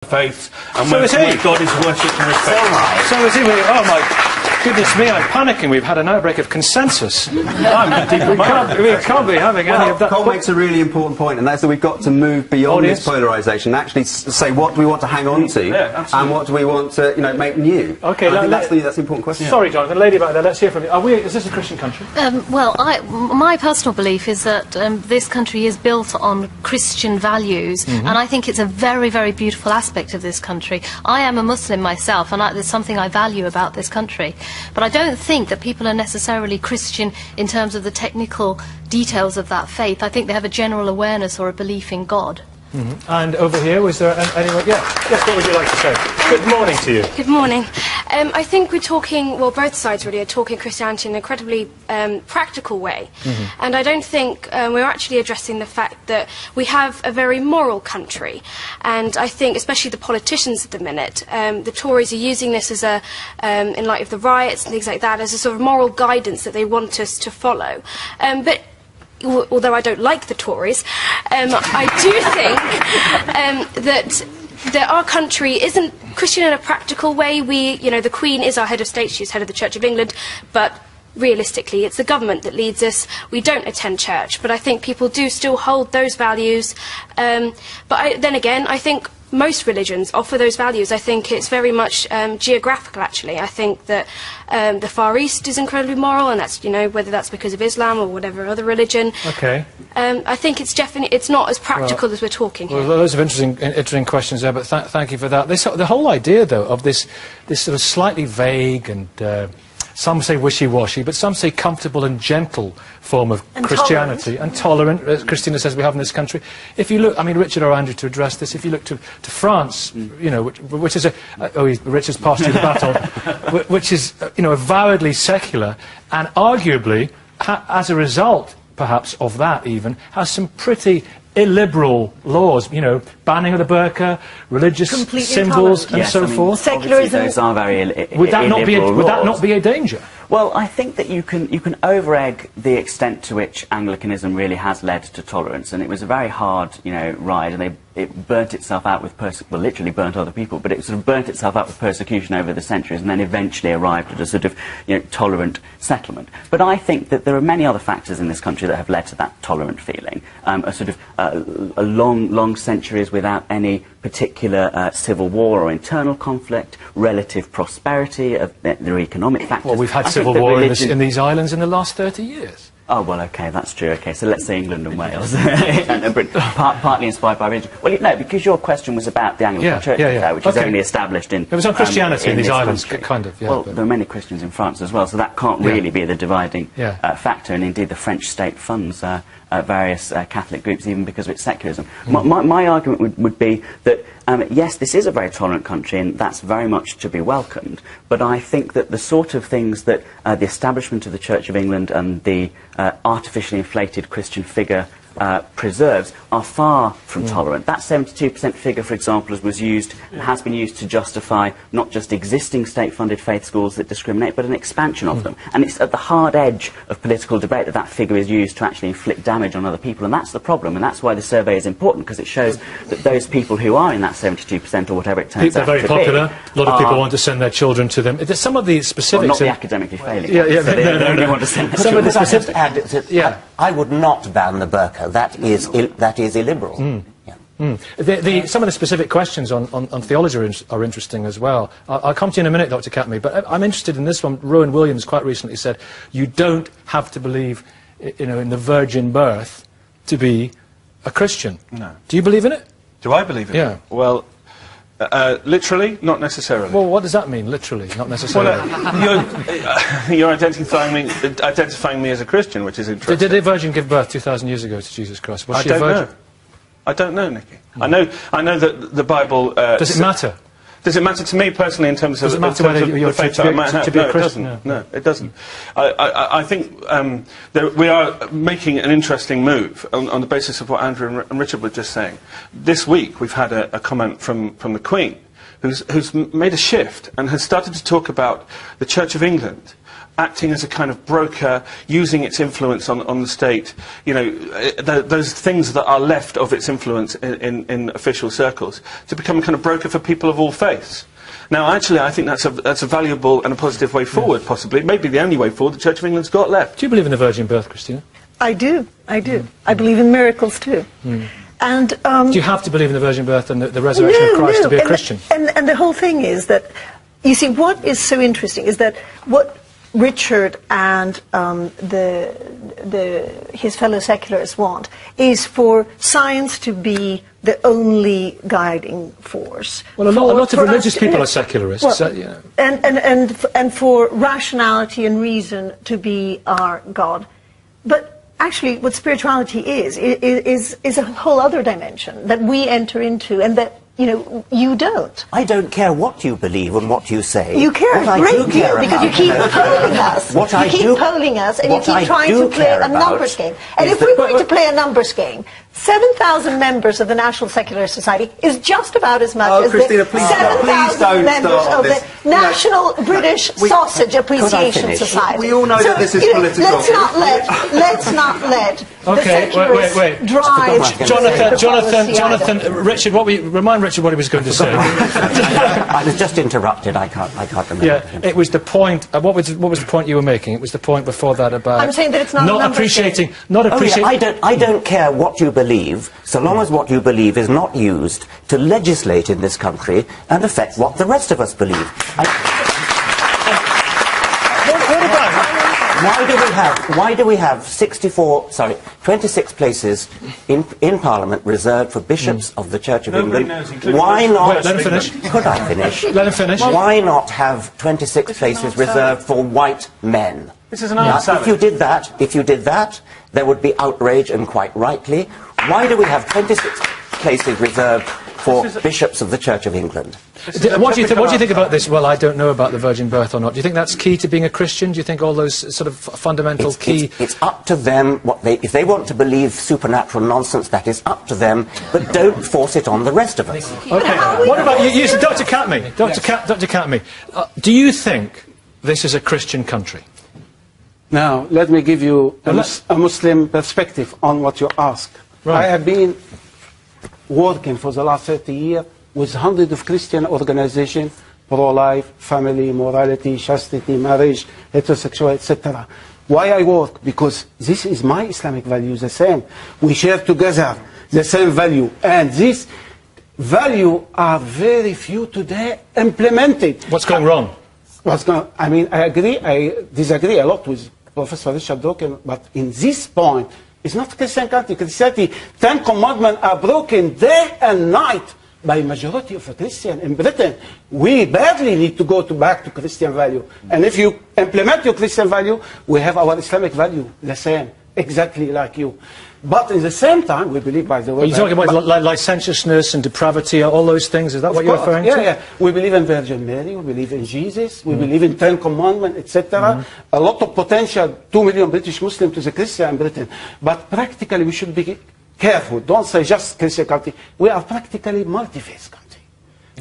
faiths, and where God is worshipped and respected. So is he. Oh my goodness me, I'm panicking. We've had an outbreak of consensus. We can't be having any of that. Cole makes a really important point, and that's that we've got to move beyond this polarisation and actually say what do we want to hang on to, and what do we want to make new. Okay, that's the important question. Sorry, Jonathan, lady back there, let's hear from you. Is this a Christian country? Well, my personal belief is that this country is built on Christian values, and I think it's a very, very beautiful aspect of this country. I am a Muslim myself, and there's something I value about this country. But I don't think that people are necessarily Christian in terms of the technical details of that faith. I think they have a general awareness or a belief in God. And over here, was there anyone? Yes, what would you like to say? Good morning to you. Good morning. I think we're talking, well, both sides really are talking Christianity in an incredibly practical way. And I don't think we're actually addressing the fact that we have a very moral country. And I think, especially the politicians at the minute, the Tories are using this as in light of the riots and things like that, as a sort of moral guidance that they want us to follow. But although I don't like the Tories, I do think that our country isn't Christian in a practical way. The Queen is our head of state, she's head of the Church of England, but realistically it's the government that leads us. We don't attend church, but I think people do still hold those values. Then again, I think most religions offer those values. I think it's very much geographical, actually. I think that the Far East is incredibly moral, and that's, whether that's because of Islam or whatever other religion. Okay. I think it's not as practical as we're talking here. Well, loads of interesting questions there, but thank you for that. The whole idea, though, of this sort of slightly vague and some say wishy-washy, but some say comfortable and gentle form of Christianity, and tolerant, as Christina says we have in this country. If you look, I mean, Richard or Andrew, to address this, if you look to France, which is Richard's passed through the battle, which is, avowedly secular, and arguably, as a result, perhaps, of that even, has some pretty illiberal laws, banning of the burqa, religious symbols, and so forth. Secularism. Those are very would that not be a danger? Well, I think that you can over-egg the extent to which Anglicanism really has led to tolerance, and it was a very hard, ride, and it burnt itself out with literally burnt other people, but it sort of burnt itself out with persecution over the centuries, and then eventually arrived at a sort of, tolerant settlement. But I think that there are many other factors in this country that have led to that tolerant feeling. A sort of a long centuries without any particular civil war or internal conflict, relative prosperity of their economic factors. Well, we've had civil war in these islands in the last 30 years. Oh, well, OK, that's true. OK, so let's say England and Wales, and Britain, partly inspired by religion. Well, no, because your question was about the Anglican Church, which is only established in... It was on Christianity in these islands, kind of, Well, there are many Christians in France as well, so that can't really be the dividing factor, and indeed the French state funds various Catholic groups, even because of its secularism. My argument would be that, yes, this is a very tolerant country, and that's very much to be welcomed, but I think that the sort of things that the establishment of the Church of England and the artificially inflated Christian figure preserves are far from tolerant. That 72% figure, for example, was used and has been used to justify not just existing state-funded faith schools that discriminate, but an expansion of them. And it's at the hard edge of political debate that figure is used to actually inflict damage on other people, and that's the problem, and that's why the survey is important, because it shows that those people who are in that 72% or whatever it turns out to be... They're very popular. A lot of people want to send their children to them. Some of the specifics... Well, not the academically failing. They only want to send their children. I would not ban the burqa. That is illiberal. Some of the specific questions on theology are interesting as well. I'll come to you in a minute, Dr. Catney, but I'm interested in this one. Rowan Williams quite recently said, you don't have to believe in the virgin birth to be a Christian. No. Do you believe in it? Do I believe in it? Yeah. Well, literally, not necessarily. Well, what does that mean, literally, not necessarily? Well, you're identifying me as a Christian, which is interesting. Did a virgin give birth 2,000 years ago to Jesus Christ? Was she a virgin? I don't know, Nicky. I know that the Bible... Does it matter? Does it matter to me personally in terms of the faith that I might have? No, it doesn't. No, it doesn't. I think we are making an interesting move on the basis of what Andrew and Richard were just saying. This week we've had a comment from the Queen, who's made a shift and has started to talk about the Church of England acting as a kind of broker, using its influence on the state, you know, those things that are left of its influence in official circles, to become a kind of broker for people of all faiths. Now, actually, I think that's a valuable and a positive way forward, possibly. It may be the only way forward the Church of England's got left. Do you believe in the virgin birth, Christina? I do. I believe in miracles, too. And, do you have to believe in the virgin birth and the resurrection of Christ to be a Christian? And the whole thing is that, you see, what is so interesting is that what Richard and his fellow secularists want is for science to be the only guiding force. Well, a lot of religious people are secularists. Well, you know. and for rationality and reason to be our God. But actually, what spirituality is a whole other dimension that we enter into, and that, you know, you don't. I don't care what you believe and what you say. You care a great deal because you keep polling us. You keep polling us, and you keep trying to play a numbers game. And if we're going to play a numbers game, 7,000 members of the National Secular Society is just about as much as Christina, the 7,000 members of the National British Sausage Appreciation Society. We all know that this is political. Let's not let okay, wait. drive. Jonathan, Richard, remind Richard what he was going to say. I was just interrupted. I can't remember. Yeah, it was the point. What was the point you were making? It was the point before that about. I'm saying that it's not appreciating. I don't care what you believe, so long as what you believe is not used to legislate in this country and affect what the rest of us believe. Why do we have 26 places in Parliament reserved for bishops of the Church of England? Why not? Wait, let him finish. Could I finish? Let him finish. Why not have 26 places reserved for white men? This is an answer. If you did that, there would be outrage, and quite rightly. Why do we have 26 places reserved for bishops of the Church of England? What do you think about this? Well, I don't know about the virgin birth or not. Do you think that's key to being a Christian? Do you think all those sort of fundamental key... It's up to them. If they want to believe supernatural nonsense, that is up to them, but don't force it on the rest of us. Okay. What about you, Dr. Katmi? Dr. Katmi, do you think this is a Christian country? Now, let me give you a Muslim perspective on what you ask. Right. I have been working for the last 30 years with hundreds of Christian organizations, pro-life, family, morality, chastity, marriage, heterosexual, etc. Why I work? Because this is my Islamic value, the same. We share together the same value. And these values are very few today implemented. What's going wrong? I mean, I disagree a lot with Professor Richard Dawkins, but in this point, it's not Christian country. Christianity, 10 commandments are broken day and night by majority of the Christians in Britain. We badly need to go back to Christian value. And if you implement your Christian value, we have our Islamic value, the same, exactly like you. But at the same time, we believe, by the way... Are you talking about licentiousness and depravity, all those things? Is that what you're referring to? Yeah. We believe in Virgin Mary, we believe in Jesus, we believe in 10 Commandments, etc. A lot of potential, 2 million British Muslims to the Christian in Britain. But practically, we should be careful. Don't say just Christian country. We are practically multi-faith country.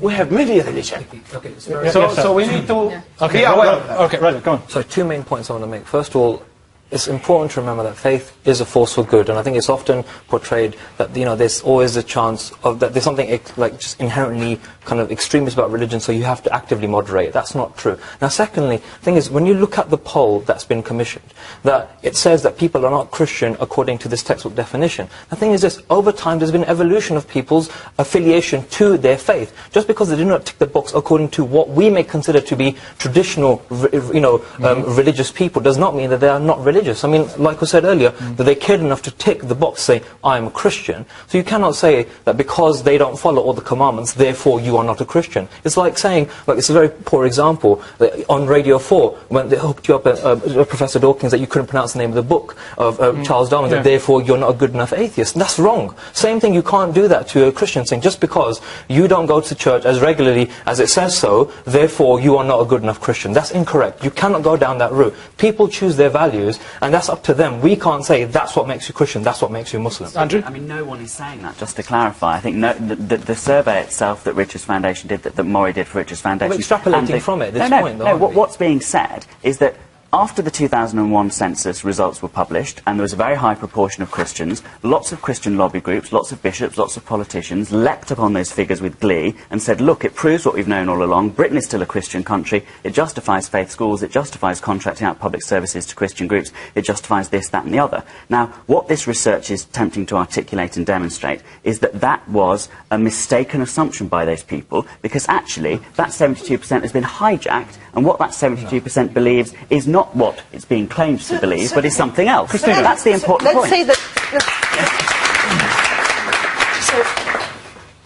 We have many religions. Okay, so we need to be aware of that. Okay, right, go on. So 2 main points I want to make. First of all, it's important to remember that faith is a force for good, and I think it's often portrayed that, you know, there's always a chance of that there's something like just inherently kind of extremist about religion, so you have to actively moderate. That's not true. Now, secondly, the thing is, when you look at the poll that's been commissioned, that it says that people are not Christian according to this textbook definition. The thing is this: over time, there's been evolution of people's affiliation to their faith. Just because they do not tick the box according to what we may consider to be traditional, religious people, does not mean that they are not religious. I mean, like I said earlier, that they cared enough to tick the box, say, I am a Christian. So you cannot say that because they don't follow all the commandments, therefore you are not a Christian. It's like saying, like, it's a very poor example, that on Radio 4, when they hooked you up, Professor Dawkins, that you couldn't pronounce the name of the book of Charles Darwin, that therefore you're not a good enough atheist. That's wrong. Same thing, you can't do that to a Christian, saying just because you don't go to church as regularly as it says so, therefore you are not a good enough Christian. That's incorrect. You cannot go down that route. People choose their values, and that's up to them. We can't say that's what makes you Christian, that's what makes you Muslim. Andrew? I mean, no one is saying that, just to clarify. I think the survey itself that Richard's Foundation did, that Maury did for Richard's Foundation... We're extrapolating from it, this point, though. No, what's being said is that after the 2001 census results were published, and there was a very high proportion of Christians, lots of Christian lobby groups, lots of bishops, lots of politicians leapt upon those figures with glee and said, look, it proves what we've known all along. Britain is still a Christian country. It justifies faith schools. It justifies contracting out public services to Christian groups. It justifies this, that and the other. Now, what this research is attempting to articulate and demonstrate is that that was a mistaken assumption by those people, because actually that 72% has been hijacked, and what that 72% believes is not what it's being claimed to believe, but is something else. Christina, that's the important point. Let's say that...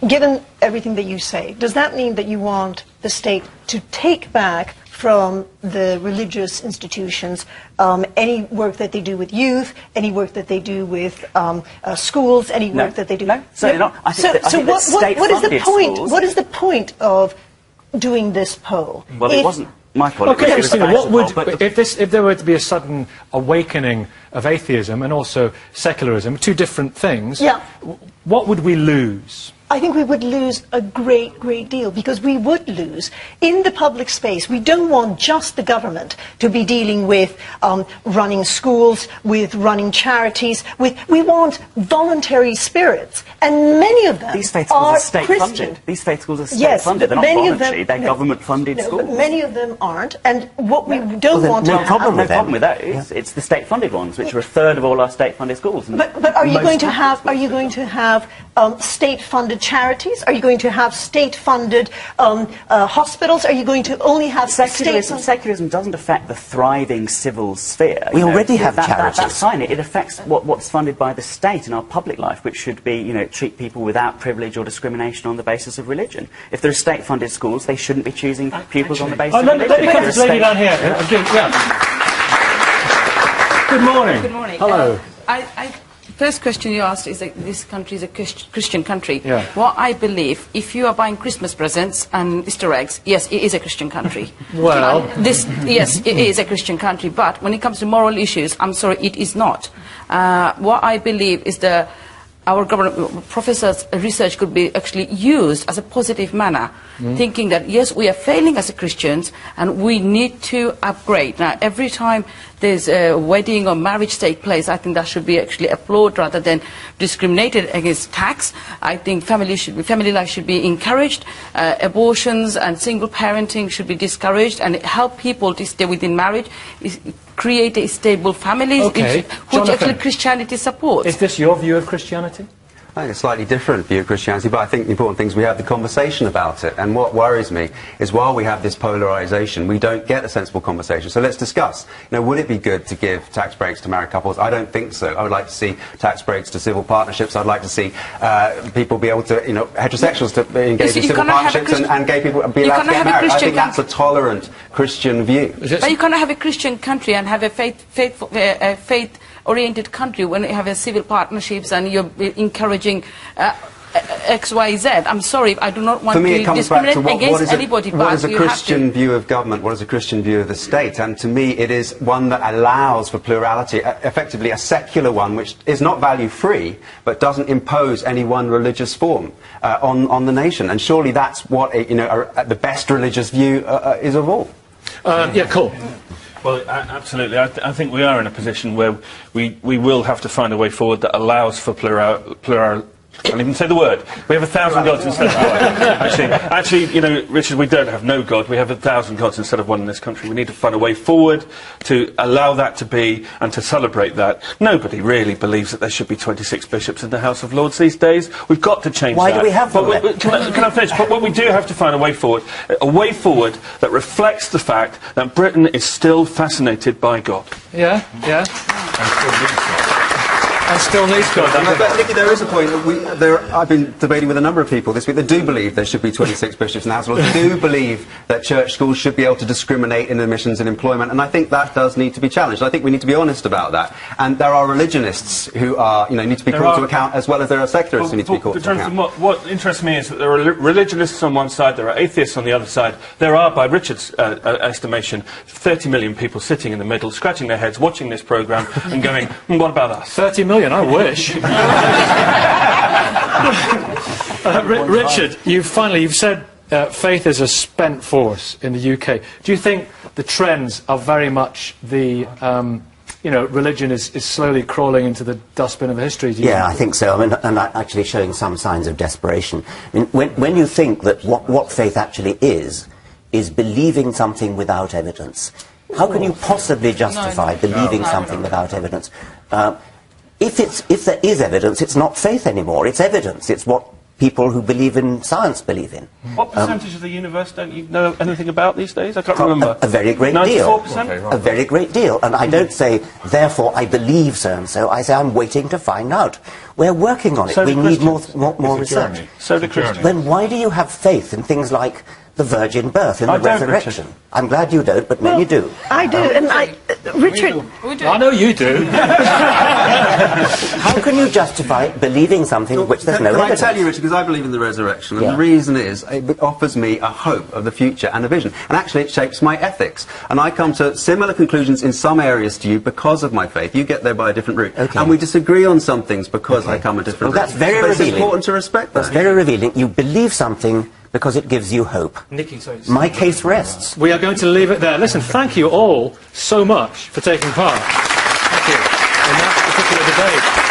So, given everything that you say, does that mean that you want the state to take back from the religious institutions any work that they do with youth, any work that they do with schools, any work that they do... No, certainly not. I think what is the point? Schools... What is the point of doing this poll? Well, it wasn't my point. Okay, Christina, what would, if there were to be a sudden awakening of atheism and also secularism, two different things, what would we lose? I think we would lose a great, great deal, because we would lose in the public space. We don't want just the government to be dealing with running schools, with running charities. We want voluntary spirits, and many of them These faith schools are state-funded. These faith schools are state-funded. They're not voluntary. They're government-funded schools. But many of them aren't, and what we don't want to have... No problem with that. It's the state-funded ones, which are a third of all our state-funded schools. But are you going to have state-funded charities? Are you going to have state-funded hospitals? Are you going to only have Secularism doesn't affect the thriving civil sphere. We already have charities. That's fine. It affects what's funded by the state in our public life, which should be, treat people without privilege or discrimination on the basis of religion. If there are state-funded schools, they shouldn't be choosing pupils on the basis of religion. Let me come to this lady down here. Good morning. Good morning. Hello. First question you asked is that this country is a Christian country. Yeah. Well, I believe if you are buying Christmas presents and Easter eggs, yes, it is a Christian country. Well... yes, it is a Christian country, but when it comes to moral issues, I'm sorry, it is not. What I believe is our government professors' research could be actually used as a positive manner, thinking that, yes, we are failing as Christians and we need to upgrade. Now, every time there's a wedding or marriage take place, I think that should be actually applauded rather than discriminated against tax. I think family life should be encouraged, abortions and single parenting should be discouraged, and help people to stay within marriage, create a stable families, which actually Christianity supports. Is this your view of Christianity? I think a slightly different view of Christianity, but I think the important thing is we have the conversation about it. And what worries me is while we have this polarisation, we don't get a sensible conversation. So let's discuss. Would it be good to give tax breaks to married couples? I don't think so. I would like to see tax breaks to civil partnerships. I'd like to see people be able to, heterosexuals to engage in civil partnerships and gay people be allowed to get married. I think that's a tolerant Christian view. But you cannot have a Christian country and have a faith-oriented country when you have civil partnerships and you're encouraging X, Y, Z. I'm sorry, I do not want to discriminate against anybody. What is a Christian view of government? What is a Christian view of the state? And to me, it is one that allows for plurality, effectively a secular one, which is not value-free, but doesn't impose any one religious form on the nation. And surely that's what the best religious view is of all. Cool. Well, absolutely. I think we are in a position where we will have to find a way forward that allows for plural. I can't even say the word. We have 1,000 gods instead of one. Actually, Richard, we don't have no God. We have 1,000 gods instead of one in this country. We need to find a way forward to allow that to be and to celebrate that. Nobody really believes that there should be 26 bishops in the House of Lords these days. We've got to change that. Why do we have them? Can I finish? But what we do have to find a way forward that reflects the fact that Britain is still fascinated by God. Yeah. And still needs God. But Nicky, there is a point that I've been debating with a number of people this week that do believe there should be 26 bishops in the House of Lords, do believe that church schools should be able to discriminate in admissions and employment, and I think that does need to be challenged. I think we need to be honest about that. And there are religionists who are, need to be called to account, as well as there are secularists who need to be called to account. What interests me is that there are religionists on one side, there are atheists on the other side. There are, by Richard's estimation, 30 million people sitting in the middle, scratching their heads, watching this programme and going, what about us? 30 million? I wish. Richard, you've said faith is a spent force in the UK. Do you think the trends are very much the, you know, religion is slowly crawling into the dustbin of history? Yeah, I think so. I mean, and actually showing some signs of desperation. I mean, when you think that what faith actually is believing something without evidence, how can you possibly justify believing something without evidence? If there is evidence, it's not faith anymore. It's evidence. It's what people who believe in science believe in. What percentage of the universe don't you know anything about these days? I can't remember. A very great deal. 94%? A very great deal. And I don't say, therefore, I believe so-and-so. I say, I'm waiting to find out. We're working on it. So we need more research. Journey. So do Christians. Then why do you have faith in things like the virgin birth and the resurrection? Richard. I'm glad you don't, but many do. I do, and Richard... I know you do. How can you justify believing something which there's no evidence? Can I tell you, Richard, because I believe in the resurrection, and the reason is it offers me a hope of the future and a vision. And actually it shapes my ethics. And I come to similar conclusions in some areas to you because of my faith. You get there by a different route. Okay. And we disagree on some things because I come a different route. That's very but revealing. It's important to respect that. That's very revealing. You believe something because it gives you hope. Nicky, sorry. My case rests. We are going to leave it there. Listen, thank you all so much for taking part. Thank you in that particular debate.